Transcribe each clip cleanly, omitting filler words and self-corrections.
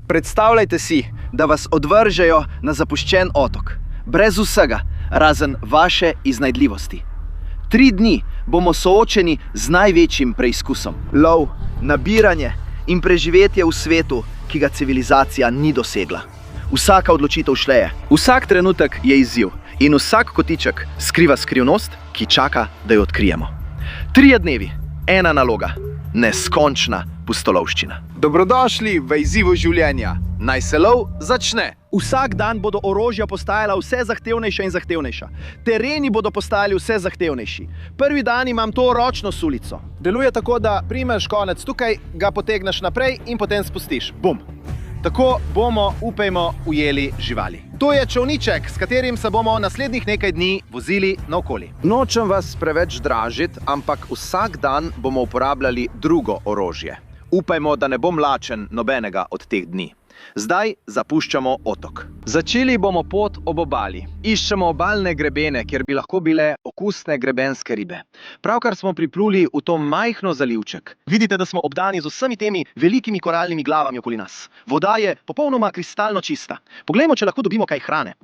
Predstavljajte si, da vas odvržejo na zapuščen otok, brez vsega, razen vaše iznajdljivosti. 3 dni bomo soočeni z največjim preizkusom. Lov, nabiranje in preživetje v svetu, ki ga civilizacija ni dosegla. Vsaka odločitev šteje, vsak trenutek je izziv in vsak kotiček skriva skrivnost, ki čaka, da jo odkrijemo. 3 dnevi, 1 naloga, neskončna pustolovščina. Dobrodošli v izzivu življenja. Naj se lov začne. Vsak dan bodo orožja postajala vse zahtevnejša in zahtevnejša. Tereni bodo postajali vse zahtevnejši. Prvi dan imam to ročno sulico. Deluje tako, da primeš konec tukaj, ga potegneš naprej in potem spustiš. Bum! Tako bomo, upajmo, ujeli živali. To je čolniček, s katerim se bomo naslednjih nekaj dni vozili naokoli. Nočem vas preveč dražiti, ampak vsak dan bomo uporabljali drugo orožje. Upajmo, da ne bom lačen nobenega od teh dni. Zdaj zapuščamo otok. Začeli bomo pot ob obali. Iščemo obalne grebene, kjer bi lahko bile okusne grebenske ribe. Pravkar smo pripluli v to majhno zalivček. Vidite, da smo obdani z vsemi temi velikimi koralnimi glavami okoli nas. Voda je popolnoma kristalno čista. Poglejmo, če lahko dobimo kaj hrane.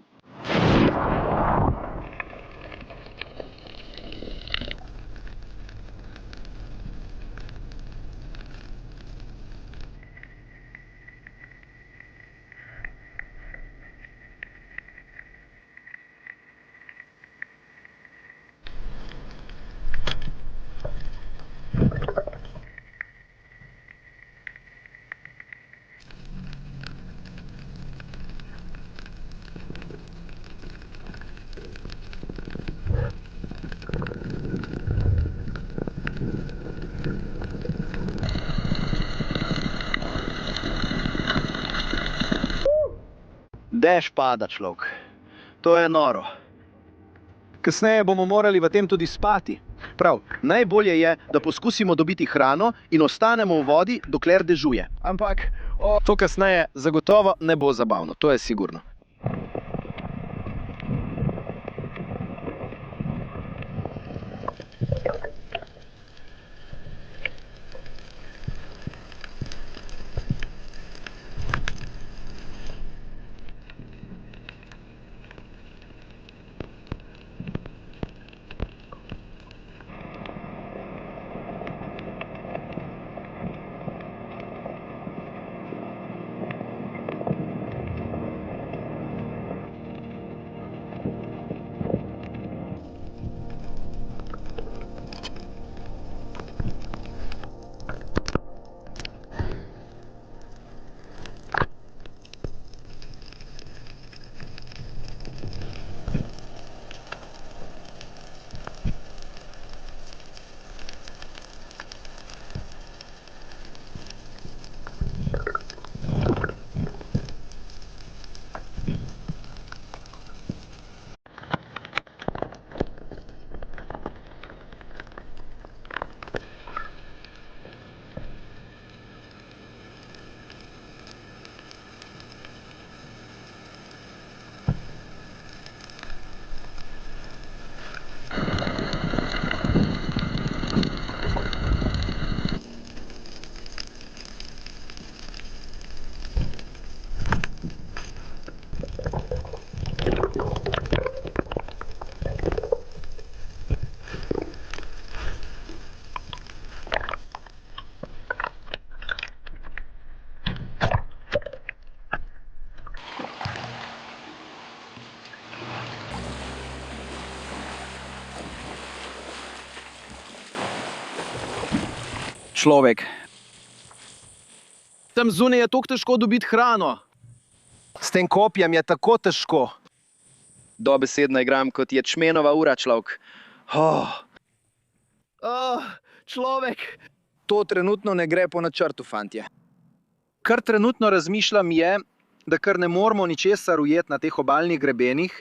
Dež pada, človek. To je noro. Kasneje bomo morali v tem tudi spati. Prav, najbolje je, da poskusimo dobiti hrano in ostanemo v vodi, dokler dežuje. Ampak to kasneje zagotovo ne bo zabavno, to je sigurno. Človek. Tam zunaj je tako težko dobiti hrano. S tem kopjem je tako težko. Dobesedno igram kot ječmenova ura, človek. Človek. To trenutno ne gre po načrtu, fantje. Kar trenutno razmišljam je, da kar ne moramo ničesar ujeti na teh obalnih grebenih,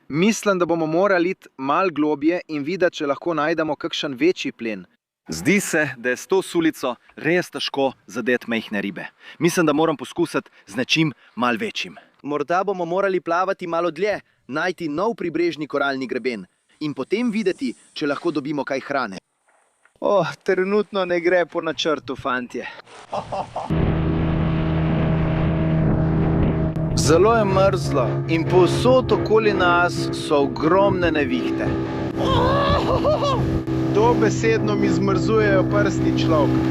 mislim, da bomo morali iti malo globje in videti, če lahko najdemo kakšen večji plen. Zdi se, da je s to sulico res težko zadeti majhne ribe. Mislim, da moram poskusiti z nečim malo večjim. Morda bomo morali plavati malo dlje, najti nov pribrežni koralni greben in potem videti, če lahko dobimo kaj hrane. Trenutno ne gre po načrtu, fantje. Zelo je mrzlo in povsod okoli nas so ogromne nevihte. Dobesedno mi zmrzujejo prsti, človek.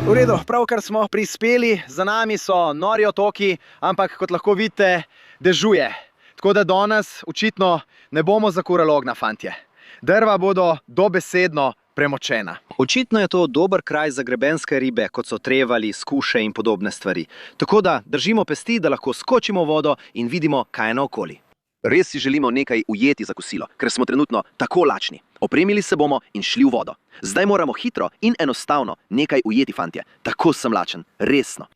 V redu, pravkar smo prispeli, za nami so nori otoki, ampak kot lahko vidite, dežuje. Tako da danes očitno ne bomo zakurali ognja, fantje. Drva bodo dobesedno premočena. Očitno je to dober kraj za grebenske ribe, kot so trevali, skuše in podobne stvari. Tako da držimo pesti, da lahko skočimo v vodo in vidimo, kaj je naokoli. Res si želimo nekaj ujeti za kosilo, ker smo trenutno tako lačni. Opremili se bomo in šli v vodo. Zdaj moramo hitro in enostavno nekaj ujeti, fantje. Tako sem lačen, resno.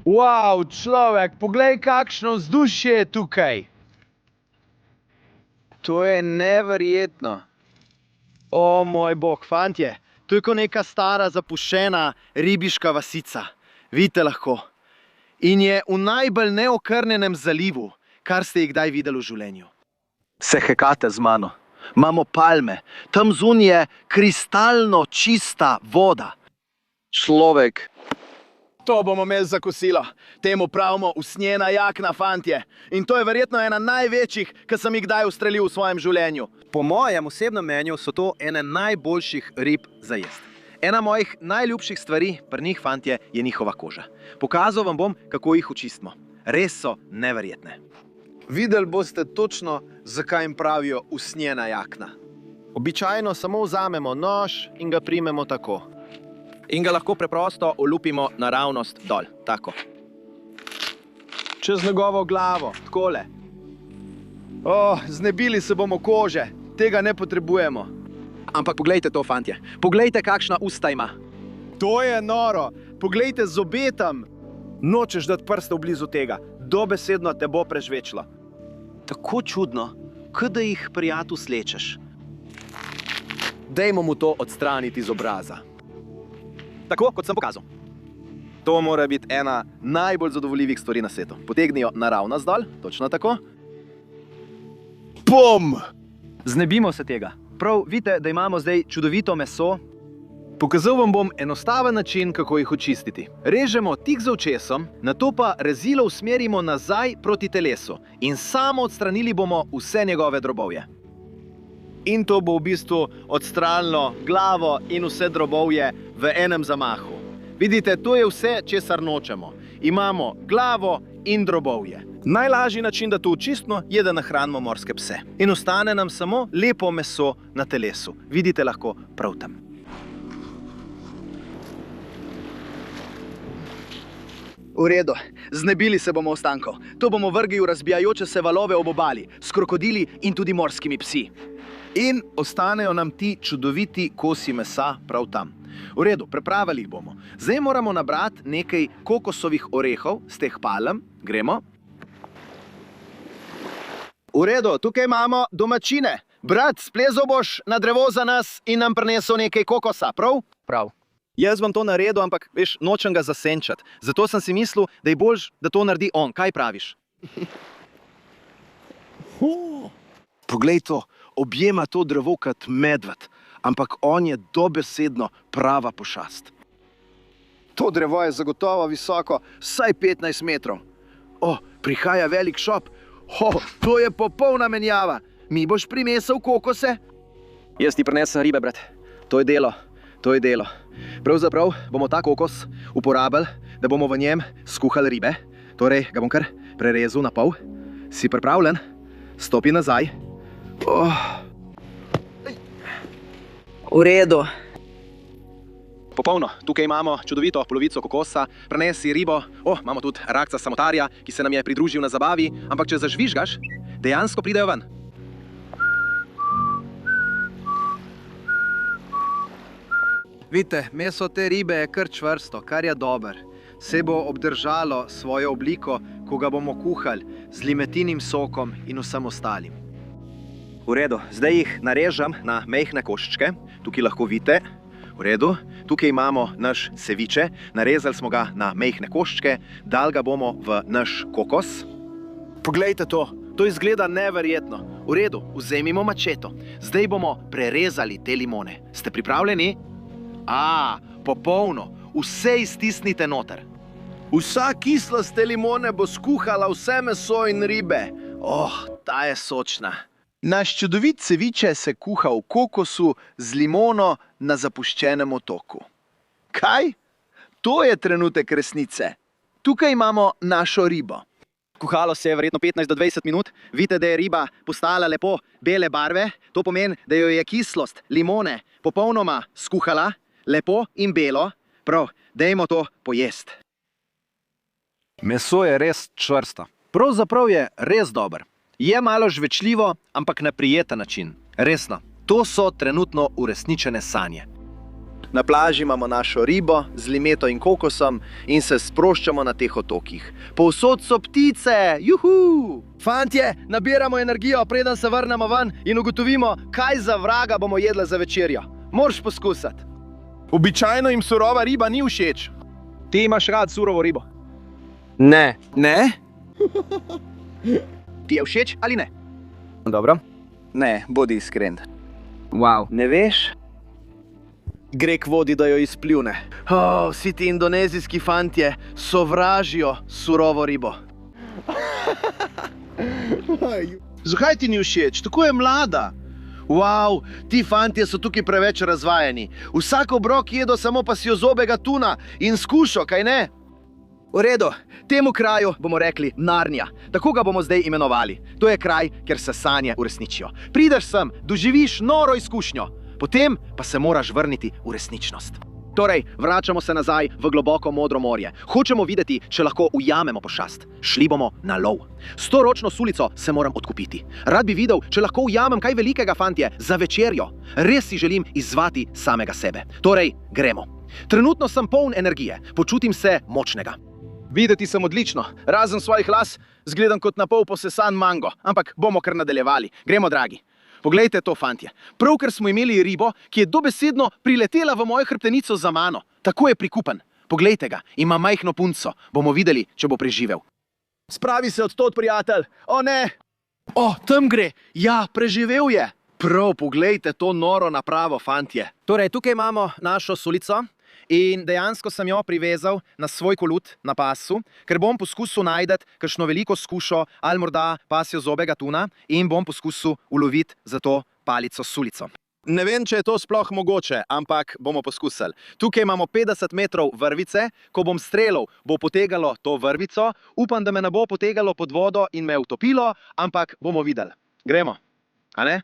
Wow, človek, poglej, kakšno vzdušje je tukaj. To je neverjetno. O moj bog, fantje, to je kot neka stara zapuščena ribiška vasica. Vidite lahko. In je v najbolj neokrnjenem zalivu, kar ste jih kdaj videli v življenju. Se hekate z mano. Imamo palme. Tam zunaj je kristalno čista voda. Človek. To bomo imeli za kosilo. Temu pravimo usnjena jakna, fantje. In to je verjetno ena največjih, ki sem jih kdaj ustrelil v svojem življenju. Po mojem osebnem mnenju so to ene najboljših rib za jesti. Ena mojih najljubših stvari pri njih, fantje, je njihova koža. Pokazal vam bom, kako jih očistimo. Res so neverjetne. Videli boste točno, zakaj jim pravijo usnjena jakna. Običajno samo vzamemo nož in ga primemo tako. In ga lahko preprosto olupimo naravnost dol, tako. Čez njegovo glavo, takole. Znebili se bomo kože, tega ne potrebujemo. Ampak poglejte to, fantje, poglejte, kakšna usta ima. To je noro, poglejte zobe tam. Nočeš dati prstov blizu tega, dobesedno te bo prežvečilo. Tako čudno, kot da jih prijatu slečeš. Dajmo mu to odstraniti z obraza. Tako, kot sem pokazal. To mora biti ena najbolj zadovoljivih stvari na svetu. Potegni jo naravnost dol, točno tako. Bum! Znebimo se tega. Prav vidite, da imamo zdaj čudovito meso. Pokazal vam bom enostaven način, kako jih očistiti. Režemo tik za očesom, nato pa rezilo usmerimo nazaj proti telesu in samo odstranili bomo vse njegove drobovje. In to bo v bistvu odstranilo glavo in vse drobovje v enem zamahu. Vidite, to je vse, česar nočemo. Imamo glavo in drobovje. Najlažji način, da to očistimo, je, da nahranimo morske pse. In ostane nam samo lepo meso na telesu. Vidite lahko prav tam. V redu, znebili se bomo ostankov. To bomo vrgli v razbijajoče se valove ob obali, s krokodili in tudi morskimi psi. In ostanejo nam ti čudoviti kosi mesa prav tam. V redu, prepravili jih bomo. Zdaj moramo nabrati nekaj kokosovih orehov z teh palem. Gremo. V redu, tukaj imamo domačine. Brat, splezal boš na drevo za nas in nam prinesel nekaj kokosa, prav? Prav. Jaz bom to naredil, ampak veš, nočem ga zasenčati. Zato sem si mislil, da je boljš, da to naredi on. Kaj praviš? Poglej to, objema to drevo kot medved, ampak on je dobesedno prava pošast. To drevo je zagotovo visoko, vsaj 15 metrov. Prihaja velik šop. To je popolna menjava. Mi boš prinesel kokose? Jaz ti prinesem ribe, brat. To je delo. To je delo. Pravzaprav bomo ta kokos uporabili, da bomo v njem skuhali ribe. Torej, ga bom kar prerezal na pol. Si pripravljen? Stopi nazaj. V redu. Popolno. Tukaj imamo čudovito polovico kokosa. Prinesi ribo. Imamo tudi rakca samotarja, ki se nam je pridružil na zabavi. Ampak če zažvižgaš, dejansko pridejo ven. Vidite, meso te ribe je kar čvrsto, kar je dober. Se bo obdržalo svojo obliko, ko ga bomo kuhali z limetinim sokom in vsem ostalim. V redu, zdaj jih narežem na majhne koščke. Tukaj lahko vidite. V redu, tukaj imamo naš ceviče. Narezali smo ga na majhne koščke, dali ga bomo v naš kokos. Poglejte to, to izgleda neverjetno. V redu, vzemimo mačeto. Zdaj bomo prerezali te limone. Ste pripravljeni? Popolno. Vse iztisnite noter. Vsa kislost te limone bo skuhala vse meso in ribe. Ta je sočna. Naš čudovit ceviče se kuha v kokosu z limono na zapuščenem otoku. Kaj? To je trenutek resnice. Tukaj imamo našo ribo. Kuhalo se je verjetno 15 do 20 minut. Vidite, da je riba postala lepo bele barve. To pomeni, da jo je kislost limone popolnoma skuhala. Lepo in belo. Prav, dajmo to pojesti. Meso je res čvrsto. Pravzaprav je res dober. Je malo žvečljivo, ampak na prijeten način. Resno, to so trenutno uresničene sanje. Na plaži imamo našo ribo z limeto in kokosom in se sproščamo na teh otokih. Povsod so ptice, juhu! Fantje, nabiramo energijo, preden se vrnemo ven in ugotovimo, kaj za vraga bomo jedli za večerjo. Moraš poskusiti. Običajno jim surova riba ni všeč. Ti imaš rad surovo ribo? Ne. Ne? Ti je všeč ali ne? Dobro. Ne, bodi iskren. Wow. Ne veš? Gre k vodi, da jo izpljune. Vsi ti indonezijski fantje sovražijo surovo ribo. Zakaj ti ni všeč? Tako je mlada. Wow, ti fantje so tukaj preveč razvajeni. Vsak obrok jedo samo pasjozobega tuna in skušo, kaj ne? V redu, temu kraju bomo rekli Narnija. Tako ga bomo zdaj imenovali. To je kraj, kjer se sanje uresničijo. Prideš sem, doživiš noro izkušnjo. Potem pa se moraš vrniti v resničnost. Torej, vračamo se nazaj v globoko modro morje. Hočemo videti, če lahko ujamemo pošast. Šli bomo na lov. S to ročno sulico se moram odkupiti. Rad bi videl, če lahko ujamem kaj velikega, fantje, za večerjo. Res si želim izzvati samega sebe. Torej, gremo. Trenutno sem poln energije. Počutim se močnega. Videti sem odlično. Razen svojih las, zgledam kot napol posesan mango. Ampak bomo kar nadaljevali. Gremo, dragi. Poglejte to, fantje. Pravkar smo imeli ribo, ki je dobesedno priletela v mojo hrbtenico za mano. Tako je prikupen. Poglejte ga, ima majhno punco. Bomo videli, če bo preživel. Spravi se od tod, prijatelj. O ne! Tam gre. Ja, preživel je. Prav, poglejte to noro napravo, fantje. Torej, tukaj imamo našo sulico in dejansko sem jo privezal na svoj kolut na pasu, ker bom poskusil najti kakšno veliko skušo ali morda pasjo zobega tuna in bom poskusil uloviti za to palico sulico. Ne vem, če je to sploh mogoče, ampak bomo poskusili. Tukaj imamo 50 metrov vrvice, ko bom streljal, bo potegalo to vrvico. Upam, da me ne bo potegalo pod vodo in me utopilo, ampak bomo videli. Gremo, a ne?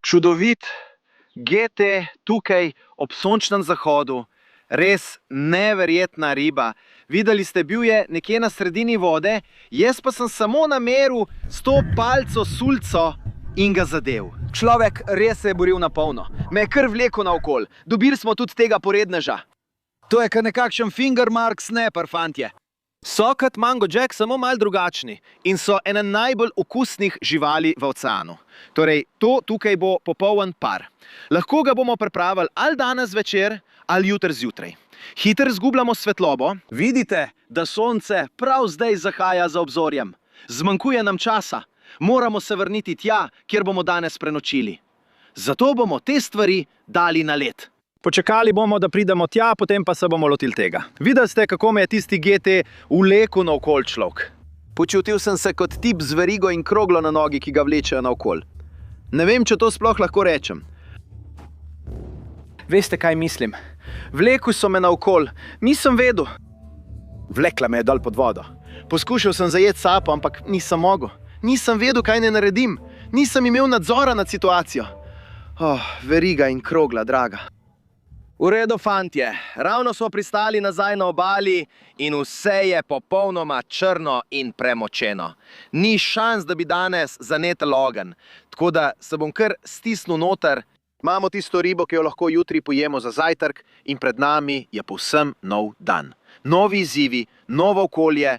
Čudovit GT tukaj ob sončnem zahodu, res neverjetna riba. Videli ste, bil je nekje na sredini vode, jaz pa sem samo nameril s to palico sulico in ga zadev. Človek res se je boril na polno, me je kar vlekel naokol, dobili smo tudi tega poredneža. To je kar nekakšen fingermark snapper, fantje. So kot Mango Jack, samo malo drugačni in so ena najbolj okusnih živali v oceanu. Torej, to tukaj bo popoln par. Lahko ga bomo pripravili ali danes večer ali jutri zjutraj. Hitro zgubljamo svetlobo. Vidite, da sonce prav zdaj zahaja za obzorjem. Zmanjkuje nam časa. Moramo se vrniti tja, kjer bomo danes prenočili. Zato bomo te stvari dali na led. Počakali bomo, da pridemo tja, potem pa se bomo lotili tega. Videli ste, kako me je tisti GT vlekel naokol človek. Počutil sem se kot tip z verigo in kroglo na nogi, ki ga vlečejo naokol. Ne vem, če to sploh lahko rečem. Veste, kaj mislim? Vlekel so me naokol, nisem vedel. Vlekla me je dol pod vodo. Poskušal sem zajeti sapo, ampak nisem mogel. Nisem vedel, kaj ne naredim. Nisem imel nadzora nad situacijo. Veriga in krogla, draga. V redu, fantje, ravno smo pristali nazaj na obali in vse je popolnoma črno in premočeno. Ni šans, da bi danes zanetel ogenj, tako da se bom kar stisnil noter. Imamo tisto ribo, ki jo lahko jutri pojemo za zajtrk in pred nami je povsem nov dan. Novi izzivi, novo okolje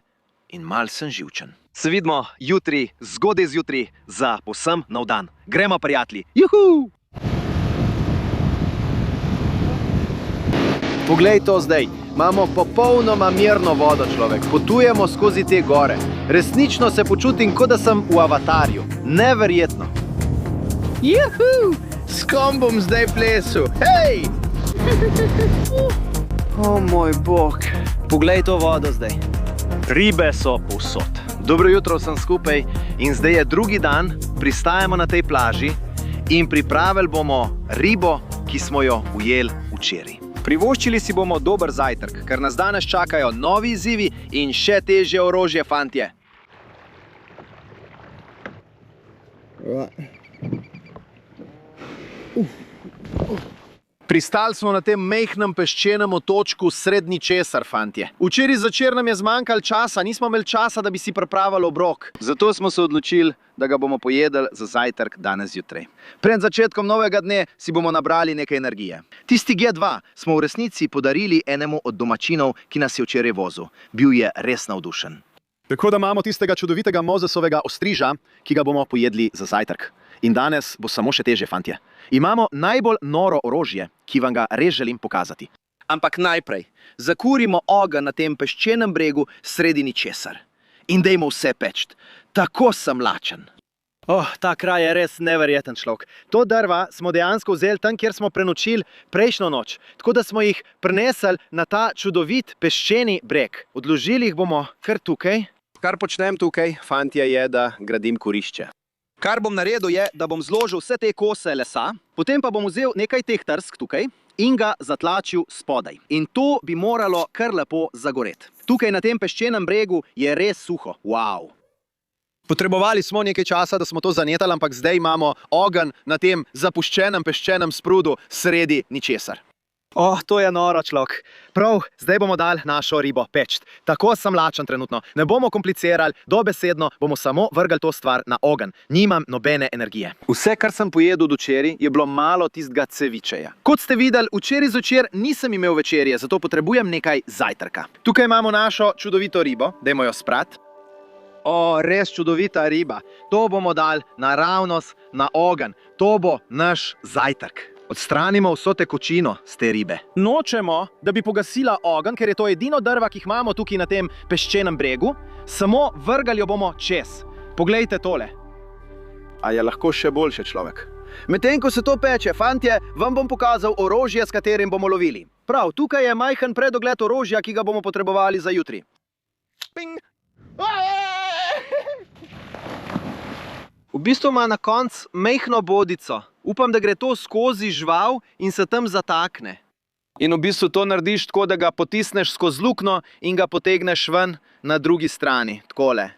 in mal sem živčen. Se vidimo jutri, zgodaj zjutraj za povsem nov dan. Gremo, prijatelji! Juhu! Poglej to zdaj, imamo popolnoma mirno vodo, človek, potujemo skozi te gore. Resnično se počutim, kot da sem v Avatarju. Neverjetno. Juhu, s kom bom zdaj plesal? Hej! O moj bog. Poglej to vodo zdaj. Ribe so povsod. Dobro jutro vsem skupaj in zdaj je drugi dan, pristajamo na tej plaži in pripravili bomo ribo, ki smo jo ujeli včeraj. Privoščili si bomo dober zajtrk, ker nas danes čakajo novi izzivi in še težje orožje, fantje. Pristali smo na tem majhnem peščenem otočku srednji česar, fantje. Včeraj zvečer nam je zmanjkalo časa, nismo imeli časa, da bi si pripravili obrok. Zato smo se odločili, da ga bomo pojedli za zajtrk danes zjutraj. Pred začetkom novega dne si bomo nabrali nekaj energije. Tisti G2 smo v resnici podarili enemu od domačinov, ki nas je včeraj vozil. Bil je res navdušen. Tako da imamo tistega čudovitega Mozesovega ostriža, ki ga bomo pojedli za zajtrk. In danes bo samo še težje, fantje. Imamo najbolj noro orožje, ki vam ga res želim pokazati. Ampak najprej, zakurimo ogenj na tem peščenem bregu sredi ničesar. In dejmo vse peč. Tako sem lačen. Ta kraj je res neverjeten človek. To drva smo dejansko vzeli tam, kjer smo prenočili prejšnjo noč. Tako da smo jih prinesli na ta čudovit peščeni breg. Odložili jih bomo kar tukaj. Kar počnem tukaj, fantje, je, da gradim kurišče. Kar bom naredil je, da bom zložil vse te kose lesa, potem pa bom vzel nekaj teh trsk tukaj in ga zatlačil spodaj. In to bi moralo kar lepo zagoreti. Tukaj na tem peščenem bregu je res suho. Wow. Potrebovali smo nekaj časa, da smo to zanetali, ampak zdaj imamo ogenj na tem zapuščenem peščenem sprudu sredi ničesar. To je noro, človek. Prav, zdaj bomo dali našo ribo peč. Tako sem lačen trenutno. Ne bomo komplicirali, dobesedno bomo samo vrgali to stvar na ogenj. Nimam nobene energije. Vse, kar sem pojedel včeraj, je bilo malo tistega cevičeja. Kot ste videli, včeraj zvečer nisem imel večerje, zato potrebujem nekaj zajtrka. Tukaj imamo našo čudovito ribo, dajmo jo sprati. Res čudovita riba. To bomo dali naravnost na ogenj. To bo naš zajtrk. Odstranimo vso tekočino z te ribe. Nočemo, da bi pogasila ogenj, ker je to edino drva, ki jih imamo tukaj na tem peščenem bregu. Samo vrgali jo bomo čez. Poglejte tole. A je lahko še boljše, človek? Medtem ko se to peče, fantje, vam bom pokazal orožje, s katerim bomo lovili. Prav, tukaj je majhen predogled orožja, ki ga bomo potrebovali za jutri. Ping! V bistvu ima na koncu majhno bodico. Upam, da gre to skozi žival in se tam zatakne. In v bistvu to narediš tako, da ga potisneš skozi luknjo in ga potegneš ven na drugi strani. Takole.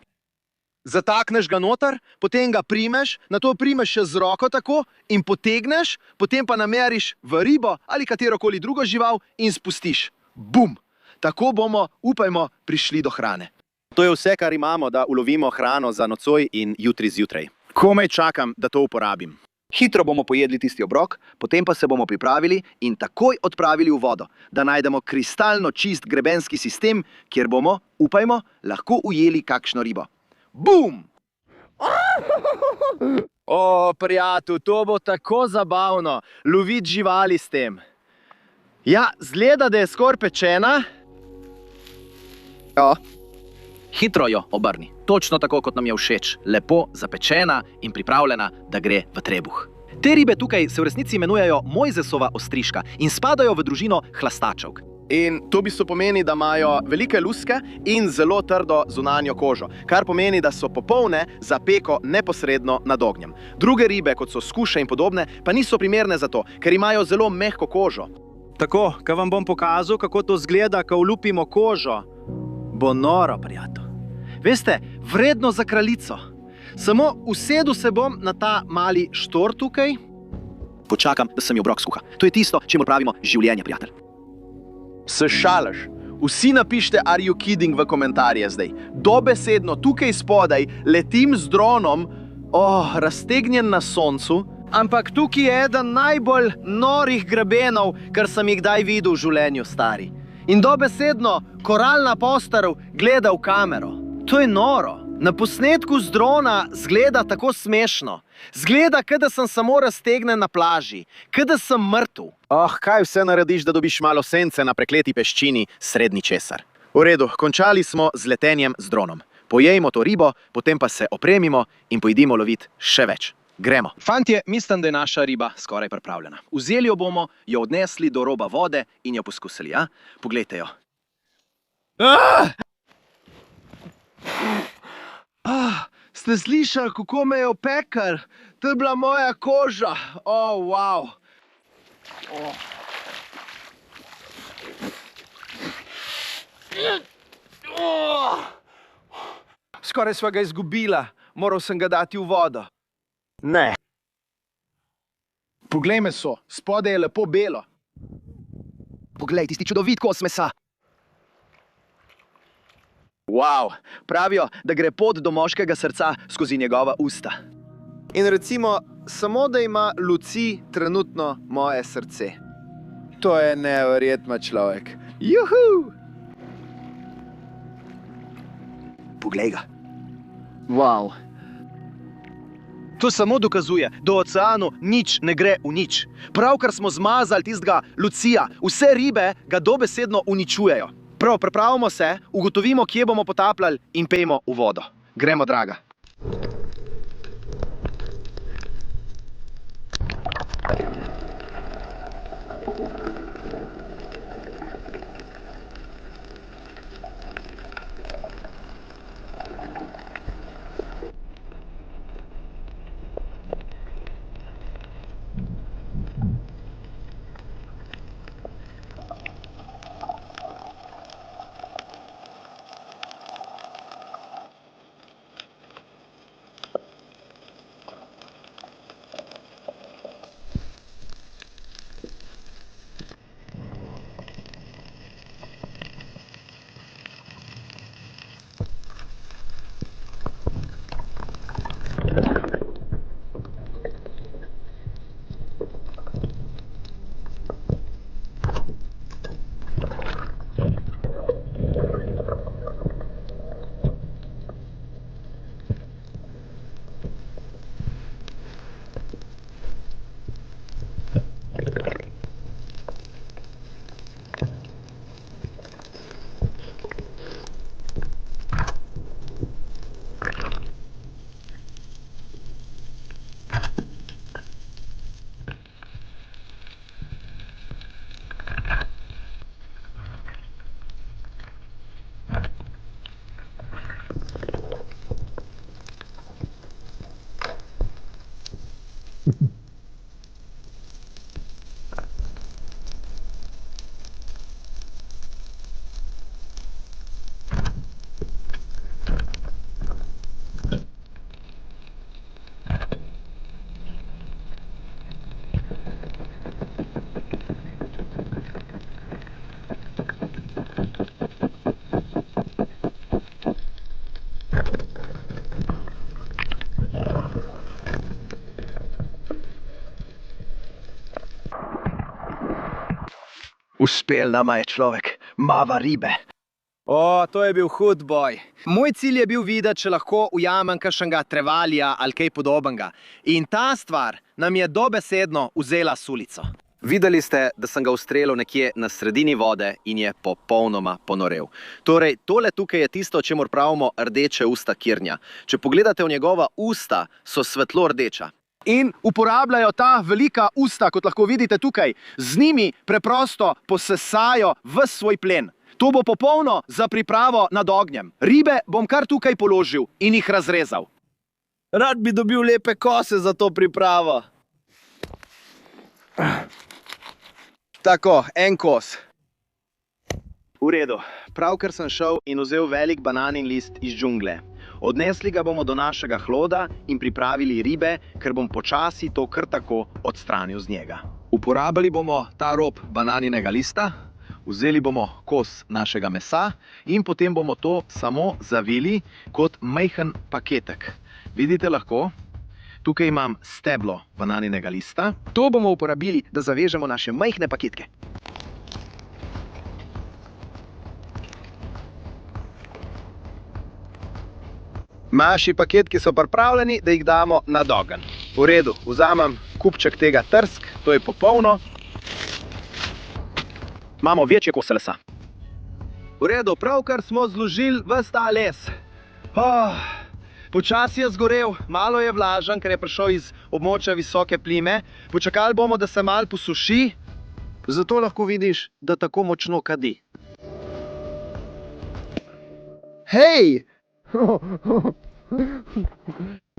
Zatakneš ga noter, potem ga primeš, nato primeš še z roko tako in potegneš, potem pa nameriš v ribo ali katerokoli drugo žival in spustiš. Bum! Tako bomo, upajmo, prišli do hrane. To je vse, kar imamo, da ulovimo hrano za nocoj in jutri zjutraj. Komaj čakam, da to uporabim. Hitro bomo pojedli tisti obrok, potem pa se bomo pripravili in takoj odpravili v vodo, da najdemo kristalno čist grebenski sistem, kjer bomo, upajmo, lahko ujeli kakšno ribo. Bum! Prijatelj, to bo tako zabavno, loviti živali s tem. Ja, zgleda, da je skoraj pečena. Hitro jo obrni. Točno tako, kot nam je všeč. Lepo zapečena in pripravljena, da gre v trebuh. Te ribe tukaj se v resnici imenujejo Mojzesova ostrižka in spadajo v družino hlastačevk. In to v bistvu pomeni, da imajo velike luske in zelo trdo zunanjo kožo, kar pomeni, da so popolne za peko neposredno nad ognjem. Druge ribe, kot so skuše in podobne, pa niso primerne za to, ker imajo zelo mehko kožo. Tako, ko vam bom pokazal, kako to zgleda, ko olupimo kožo, bo noro, prijatelj. Veste, vredno za kraljico. Samo usedel se bom na ta mali štor tukaj. Počakam, da se mi obrok skuha. To je tisto, čemu pravimo življenje, prijatelj. Se šališ? Vsi napišite "Are you kidding" v komentarje zdaj. Dobesedno tukaj spodaj letim z dronom, raztegnjen na soncu, ampak tukaj je eden najbolj norih grebenov, kar sem jih kdaj videl v življenju, stari. In dobesedno koralna postrv gleda v kamero. To je noro. Na posnetku z drona zgleda tako smešno. Zgleda, kot da sem samo raztegnjen na plaži, kot da sem mrtev. Kaj vse narediš, da dobiš malo sence na prekleti peščini srednji česar? V redu, končali smo z letenjem z dronom. Pojejmo to ribo, potem pa se opremimo in pojdimo loviti še več. Gremo. Fantje, mislim, da je naša riba skoraj pripravljena. Vzeli jo bomo, jo odnesli do roba vode in jo poskusili, ja? Poglejte jo. Ste slišali, kako me je opekal? To je bila moja koža. Wow. Skoraj sva ga izgubila. Moral sem ga dati v vodo. Ne. Poglej meso, spodaj je lepo belo. Poglej, tisti čudovit kos mesa. Wow, pravijo, da gre pot do moškega srca skozi njegova usta. In recimo, samo da ima Luci trenutno moje srce. To je neverjetno, človek. Juhu! Poglej ga. Wow. To samo dokazuje, da v oceanu nič ne gre v nič. Pravkar smo zmazali tistega Lucija, vse ribe ga dobesedno uničujejo. Prav, pripravimo se, ugotovimo, kje bomo potapljali in pejmo v vodo. Gremo, draga. Uspel nama je, človek, mava ribe. O, to je bil hud boj. Moj cilj je bil videti, če lahko ujamem kakšnega trevalija ali kaj podobnega. In ta stvar nam je dobesedno vzela sulico. Videli ste, da sem ga ustrelil nekje na sredini vode in je popolnoma ponorel. Torej, tole tukaj je tisto, čemur pravimo rdeče usta kirnja. Če pogledate v njegova usta, so svetlo rdeča. In uporabljajo ta velika usta, kot lahko vidite tukaj. Z njimi preprosto posesajo ves svoj plen. To bo popolno za pripravo nad ognjem. Ribe bom kar tukaj položil in jih razrezal. Rad bi dobil lepe kose za to pripravo. Tako, en kos. V redu, pravkar sem šel in vzel velik bananin list iz džungle. Odnesli ga bomo do našega hloda in pripravili ribe, ker bom počasi to kar tako odstranil z njega. Uporabili bomo ta rob bananinega lista, vzeli bomo kos našega mesa in potem bomo to samo zavili kot majhen paketek. Vidite lahko, tukaj imam steblo bananinega lista. To bomo uporabili, da zavežemo naše majhne paketke. Naši paketki so pripravljeni, da jih damo na ogenj. V redu, vzamem kupček tega trsk, to je popolno. Imamo večje kose lesa. V redu, pravkar smo zložili ves ta les. Počasi je zgorel, malo je vlažen, ker je prišel iz območja visoke plime. Počakali bomo, da se malo posuši, zato lahko vidiš, da tako močno kadi. Hej!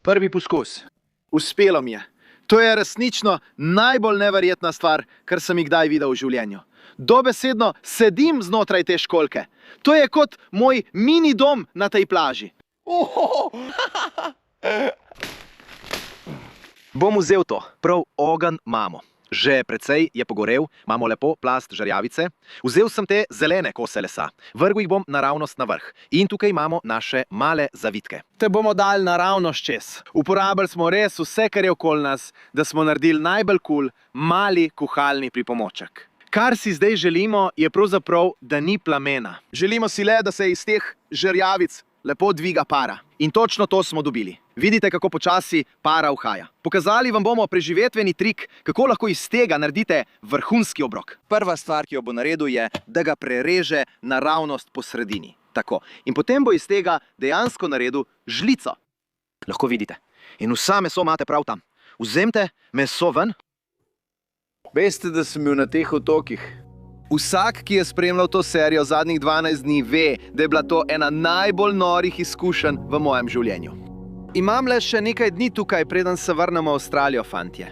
Prvi poskus. Uspelo mi je. To je resnično najbolj neverjetna stvar, kar sem jih kdaj videl v življenju. Dobesedno sedim znotraj te školjke. To je kot moj mini dom na tej plaži. Bom vzel to. Prav ogenj imamo. Že precej je pogorel, imamo lepo plast žarjavice. Vzel sem te zelene kose lesa, vrgel jih bom naravnost na vrh. In tukaj imamo naše male zavitke. Te bomo dali naravnost čez. Uporabili smo res vse, kar je okoli nas, da smo naredili najbolj kul mali kuhalni pripomoček. Kar si zdaj želimo, je pravzaprav, da ni plamena. Želimo si le, da se iz teh žarjavic lepo dviga para. In točno to smo dobili. Vidite, kako počasi para uhaja. Pokazali vam bomo preživetveni trik, kako lahko iz tega naredite vrhunski obrok. Prva stvar, ki jo bo naredil, je, da ga prereže naravnost po sredini. Tako. In potem bo iz tega dejansko naredil žlico. Lahko vidite. In vsa meso imate prav tam. Vzemite meso ven. Veste, da sem bil na teh otokih? Vsak, ki je spremljal to serijo zadnjih 12 dni, ve, da je bila to ena najbolj norih izkušenj v mojem življenju. Imam le še nekaj dni tukaj, preden se vrnemo v Avstralijo, fantje.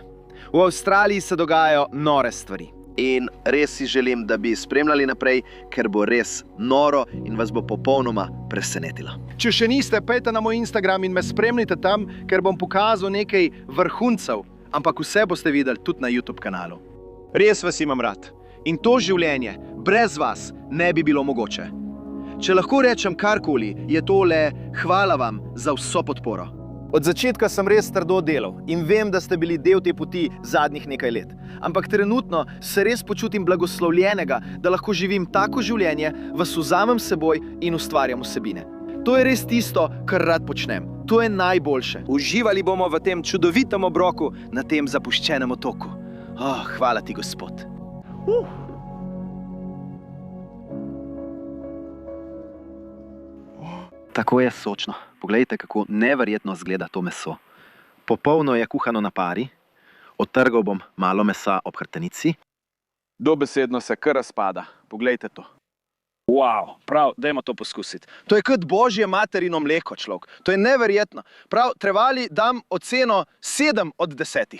V Avstraliji se dogajajo nore stvari. In res si želim, da bi spremljali naprej, ker bo res noro in vas bo popolnoma presenetila. Če še niste, pejte na moj Instagram in me spremljite tam, ker bom pokazal nekaj vrhuncev, ampak vse boste videli tudi na YouTube kanalu. Res vas imam rad. In to življenje brez vas ne bi bilo mogoče. Če lahko rečem karkoli, je tole hvala vam za vso podporo. Od začetka sem res trdo delal in vem, da ste bili del te poti zadnjih nekaj let. Ampak trenutno se res počutim blagoslovljenega, da lahko živim tako življenje, vas vzamem s seboj in ustvarjam vsebine. To je res tisto, kar rad počnem. To je najboljše. Uživali bomo v tem čudovitem obroku na tem zapuščenem otoku. Hvala ti, Gospod. Tako je sočno. Poglejte, kako neverjetno izgleda to meso. Popolno je kuhano na pari. Odtrgal bom malo mesa ob hrbtenici. Dobesedno se kar razpada. Poglejte to. Wow, prav, dajmo to poskusiti. To je kot božje materino mleko, človek. To je neverjetno. Prav, trevali dam oceno 7 od 10.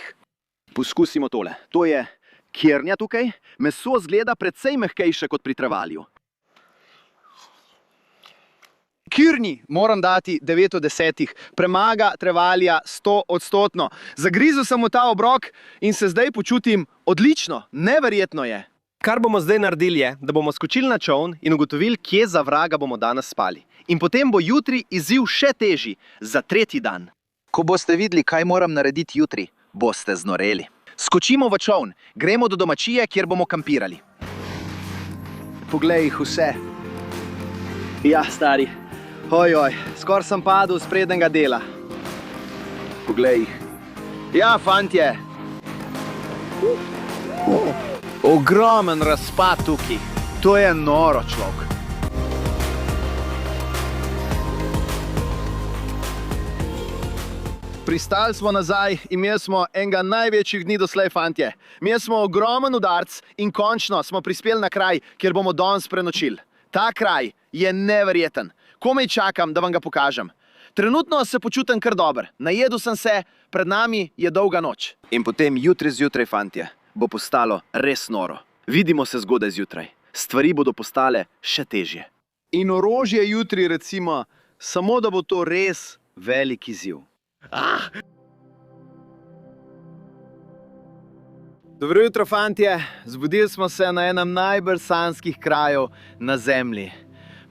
Poskusimo tole. To je kernja tukaj. Meso zgleda precej mehkejše kot pri trevalju. Kirni moram dati 9 od 10. Premaga trevalja 100%. Zagrizel sem v ta obrok in se zdaj počutim odlično. Neverjetno je. Kar bomo zdaj naredili je, da bomo skočili na čoln in ugotovili, kje za vraga bomo danes spali. In potem bo jutri izziv še težji za 3. dan. Ko boste videli, kaj moram narediti jutri, boste znoreli. Skočimo v čoln, gremo do domačije, kjer bomo kampirali. Poglej jih vse. Ja, stari. Skor sem padel z prednjega dela. Poglej jih. Ja, fantje. Ogromen razpad tukaj. To je noro, človek. Pristali smo nazaj, imeli smo enega največjih dni doslej, fantje. Imeli smo ogromen udarc in končno smo prispeli na kraj, kjer bomo danes prenočili. Ta kraj je neverjeten. Komaj čakam, da vam ga pokažem. Trenutno se počutim kar dober. Najedel sem se, pred nami je dolga noč. In potem jutri zjutraj, fantje, bo postalo res noro. Vidimo se zgodaj zjutraj. Stvari bodo postale še težje. In orožje jutri, recimo, samo da bo to res velik izziv. Dobro jutro, fantje. Zbudili smo se na enem najbolj sanjskih krajev na zemlji.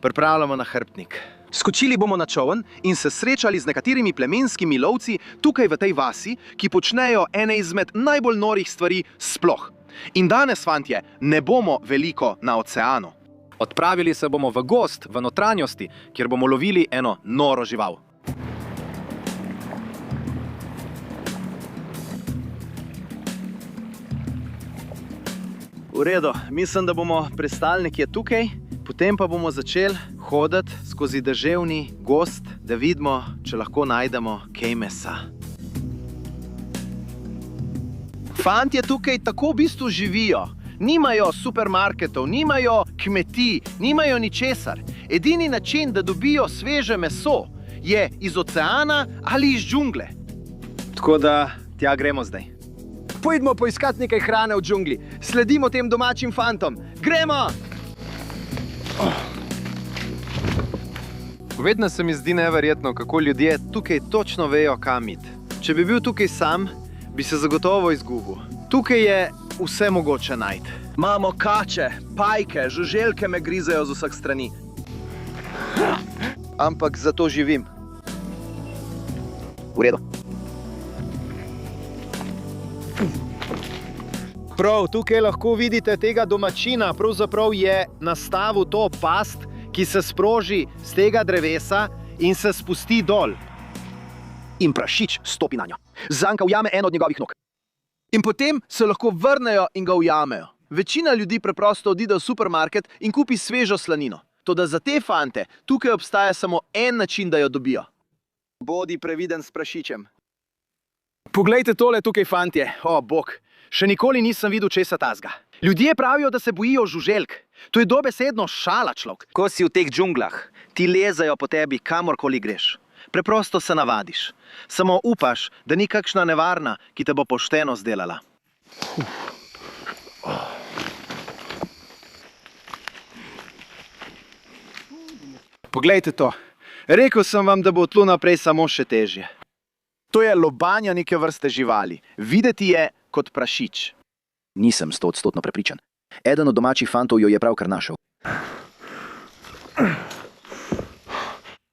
Pripravljamo nahrbtnik. Skočili bomo na čoln in se srečali z nekaterimi plemenskimi lovci tukaj v tej vasi, ki počnejo ene izmed najbolj norih stvari sploh. In danes, fantje, ne bomo veliko na oceanu. Odpravili se bomo v gozd, v notranjosti, kjer bomo lovili eno noro žival. V redu, mislim, da bomo pristali nekje tukaj, potem pa bomo začeli hoditi skozi deževni gozd, da vidimo, če lahko najdemo kaj mesa. Fantje tukaj tako v bistvu živijo. Nimajo supermarketov, nimajo kmetij, nimajo ničesar. Edini način, da dobijo sveže meso, je iz oceana ali iz džungle. Tako da tja gremo zdaj. Pojdimo poiskati nekaj hrane v džungli. Sledimo tem domačim fantom. Gremo! Vedno se mi zdi neverjetno, kako ljudje tukaj točno vejo, kam iti. Če bi bil tukaj sam, bi se zagotovo izgubil. Tukaj je vse mogoče najti. Imamo kače, pajke, žuželke me grizejo z vseh strani. Ampak zato živim. V redu. Prav, tukaj lahko vidite tega domačina, pravzaprav je nastavil to past, ki se sproži z tega drevesa in se spusti dol. In prašič stopi na njo. Zanka ujame eno od njegovih nog. In potem se lahko vrnejo in ga ujamejo. Večina ljudi preprosto odide v supermarket in kupi svežo slanino. Toda za te fante tukaj obstaja samo en način, da jo dobijo. Bodi previden s prašičem. Poglejte tole tukaj, fantje. O, bog, še nikoli nisem videl česa tazga. Ljudje pravijo, da se bojijo žuželk. To je dobesedno šala, človek. Ko si v teh džunglah, ti lezajo po tebi, kamorkoli greš. Preprosto se navadiš. Samo upaš, da ni kakšna nevarna, ki te bo pošteno zdelala. Poglejte to. Rekel sem vam, da bo tlu naprej samo še težje. To je lobanja neke vrste živali. Videti je kot prašič. Nisem 100% prepričan. Eden od domačih fantov jo je pravkar našel.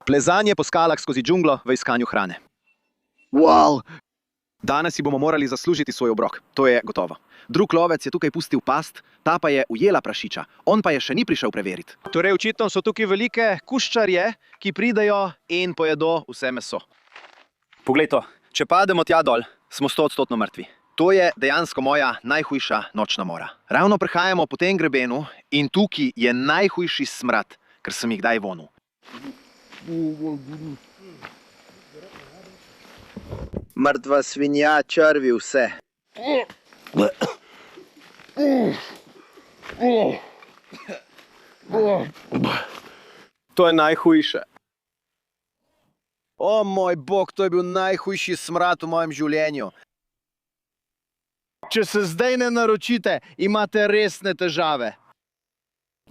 Plezanje po skalah skozi džunglo v iskanju hrane. Wow! Danes si bomo morali zaslužiti svoj obrok, to je gotovo. Drug lovec je tukaj pustil past, ta pa je ujela prašiča, on pa je še ni prišel preveriti. Torej, očitno so tukaj velike kuščarje, ki pridejo in pojedo vse meso. Poglej to, če pademo tja dol, smo 100% mrtvi. To je dejansko moja najhujša nočna mora. Ravno prehajamo po tem grebenu in tukaj je najhujši smrad, ker sem jih kdaj vonil. Mrtva svinja, črvi, vse. To je najhujše. O moj bog, to je bil najhujši smrad v mojem življenju. Če se zdaj ne naročite, imate resne težave.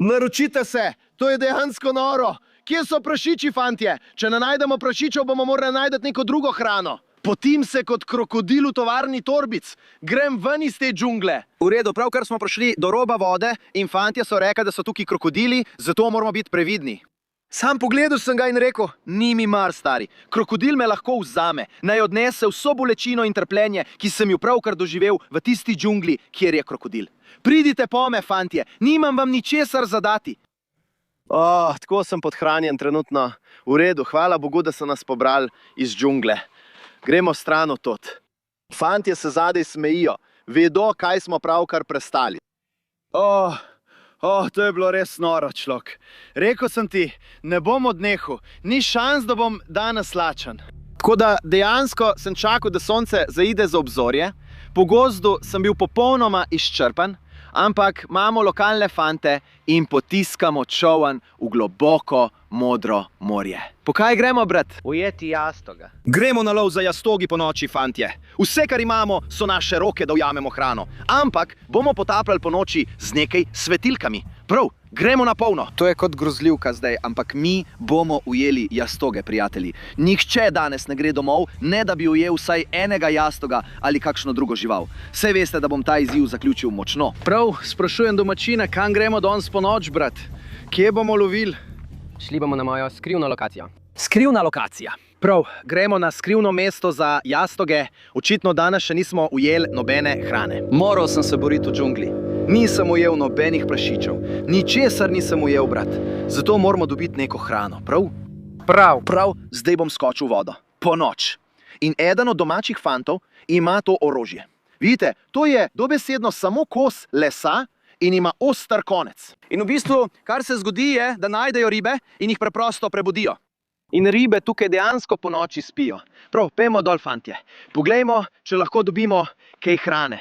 Naročite se, to je dejansko noro. Kje so prašiči, fantje? Če ne najdemo prašičev, bomo morali najti neko drugo hrano. Potim se kot krokodil v tovarni torbic. Grem ven iz te džungle. V redu, pravkar smo prišli do roba vode in fantje so rekli, da so tukaj krokodili, zato moramo biti previdni. Sam pogledal sem ga in rekel, ni mi mar, stari. Krokodil me lahko vzame, naj odnese vso bolečino in trpljenje, ki sem jo pravkar doživel v tisti džungli, kjer je krokodil. Pridite po me, fantje, nimam vam ničesar zadati. Tako sem podhranjen trenutno. V redu, hvala Bogu, da so nas pobrali iz džungle. Gremo stran od tod. Fantje se zadaj smejijo, vedo, kaj smo pravkar prestali. To je bilo res noro, človek. Rekel sem ti, ne bom odnehal, ni šans, da bom danes lačen. Tako da dejansko sem čakal, da sonce zaide za obzorje. Po gozdu sem bil popolnoma izčrpan, ampak imamo lokalne fante in potiskamo čoln v globoko modro morje. Po kaj gremo, brat? Ujeti jastoga. Gremo na lov za jastogi po noči, fantje. Vse, kar imamo, so naše roke, da ujamemo hrano. Ampak bomo potapljali po noči z nekaj svetilkami. Prav, gremo na polno. To je kot grozljivka zdaj, ampak mi bomo ujeli jastoge, prijatelji. Nihče danes ne gre domov, ne da bi ujel vsaj enega jastoga ali kakšno drugo žival. Saj veste, da bom ta izziv zaključil močno. Prav, sprašujem domačina, kam gremo danes po noč, brat? Kje bomo lovili? Šli bomo na mojo skrivno lokacijo. Skrivna lokacija. Prav, gremo na skrivno mesto za jastoge. Očitno danes še nismo ujeli nobene hrane. Moral sem se boriti v džungli. Nisem ujel nobenih prašičev. Ničesar nisem ujel, brat. Zato moramo dobiti neko hrano, prav? Prav, zdaj bom skočil v vodo. Po noč. In eden od domačih fantov ima to orožje. Vidite, to je dobesedno samo kos lesa in ima oster konec. In v bistvu, kar se zgodi je, da najdejo ribe in jih preprosto prebudijo. In ribe tukaj dejansko po noči spijo. Prav, pejmo dol, fantje. Poglejmo, če lahko dobimo kaj hrane.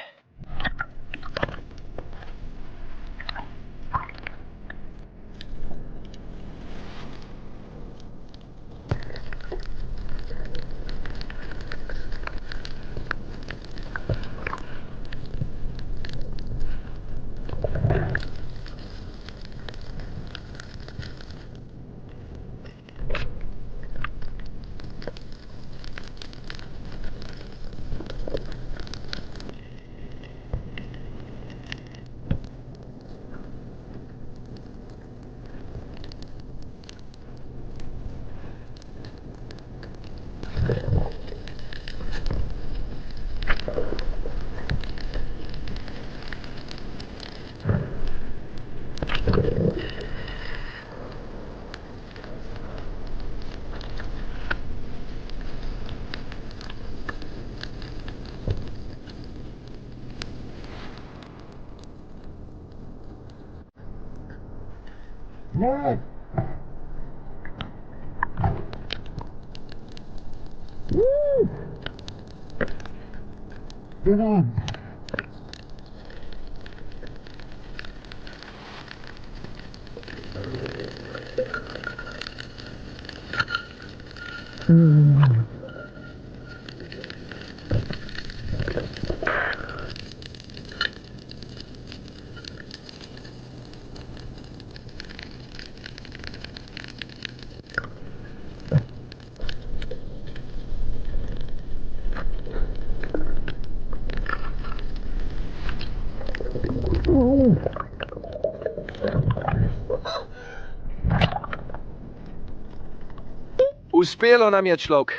Uspelo nam je, človek.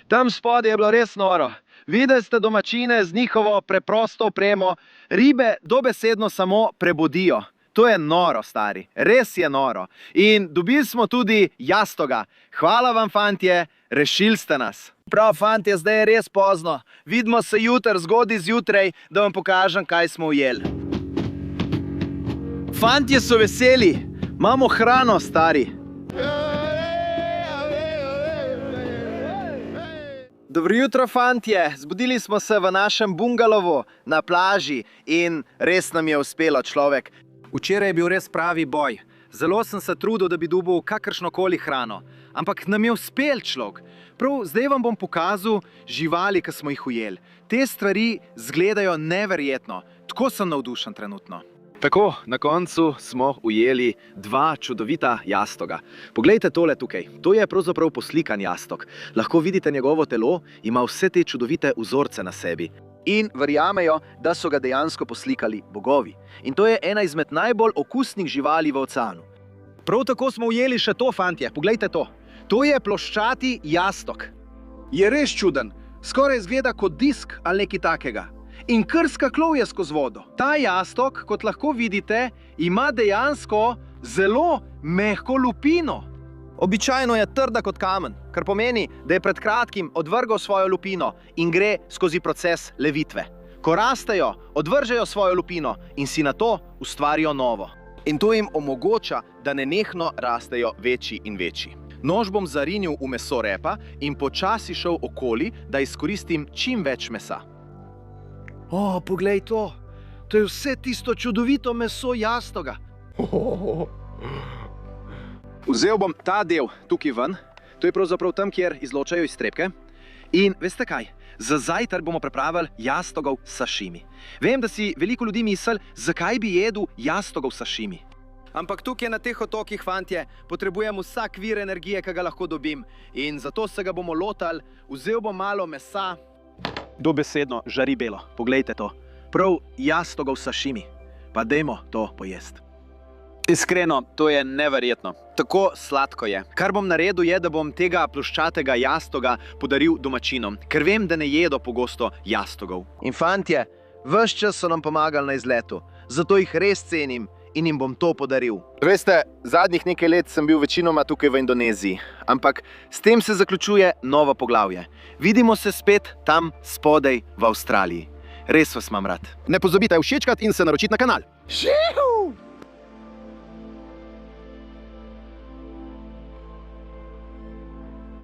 Tam spodaj je bilo res noro. Videli ste domačine z njihovo preprosto opremo. Ribe dobesedno samo prebudijo. To je noro, stari. Res je noro. In dobili smo tudi jastoga. Hvala vam, fantje, rešili ste nas. Prav, fantje, zdaj je res pozno. Vidimo se jutri, zgodaj zjutraj, da vam pokažem, kaj smo ujeli. Fantje so veseli. Imamo hrano, stari. Dobro jutro, fantje. Zbudili smo se v našem bungalovu na plaži in res nam je uspelo, človek. Včeraj je bil res pravi boj. Zelo sem se trudil, da bi dobil kakršnokoli hrano. Ampak nam je uspel, človek. Prav zdaj vam bom pokazal živali, ki smo jih ujeli. Te stvari zgledajo neverjetno. Tako sem navdušen trenutno. Tako, na koncu smo ujeli 2 čudovita jastoga. Poglejte tole tukaj. To je pravzaprav poslikan jastok. Lahko vidite njegovo telo, ima vse te čudovite vzorce na sebi. In verjamejo, da so ga dejansko poslikali bogovi. In to je ena izmed najbolj okusnih živali v oceanu. Prav tako smo ujeli še to, fantje. Poglejte to. To je ploščati jastok. Je res čuden. Skoraj izgleda kot disk ali nekaj takega. In kar skaklovje skozi vodo. Ta jastok, kot lahko vidite, ima dejansko zelo mehko lupino. Običajno je trda kot kamen, kar pomeni, da je pred kratkim odvrgel svojo lupino in gre skozi proces levitve. Ko rastejo, odvržejo svojo lupino in si nato ustvarijo novo. In to jim omogoča, da nenehno rastejo večji in večji. Nož bom zarinil v meso repa in počasi šel okoli, da izkoristim čim več mesa. O, poglej to. To je vse tisto čudovito meso jastoga. Vzel bom ta del tukaj ven. To je pravzaprav tam, kjer izločajo iztrebke. In veste kaj? Za zajtrk bomo pripravili jastogov sašimi. Vem, da si veliko ljudi misli, zakaj bi jedel jastogov sašimi. Ampak tukaj na teh otokih, fantje, potrebujem vsak vir energije, ki ga lahko dobim. In zato se ga bomo lotali. Vzel bom malo mesa. Dobesedno žari belo. Poglejte to. Prav jastogov sašimi. Pa dajmo to pojesti. Iskreno, to je neverjetno. Tako sladko je. Kar bom naredil je, da bom tega ploščatega jastoga podaril domačinom, ker vem, da ne jedo pogosto jastogov. In fantje, ves čas so nam pomagali na izletu. Zato jih res cenim in jim bom to podaril. Veste, zadnjih nekaj let sem bil večinoma tukaj v Indoneziji, ampak s tem se zaključuje novo poglavje. Vidimo se spet tam spodaj v Avstraliji. Res vas imam rad. Ne pozabite všečkati in se naročiti na kanal. Živ!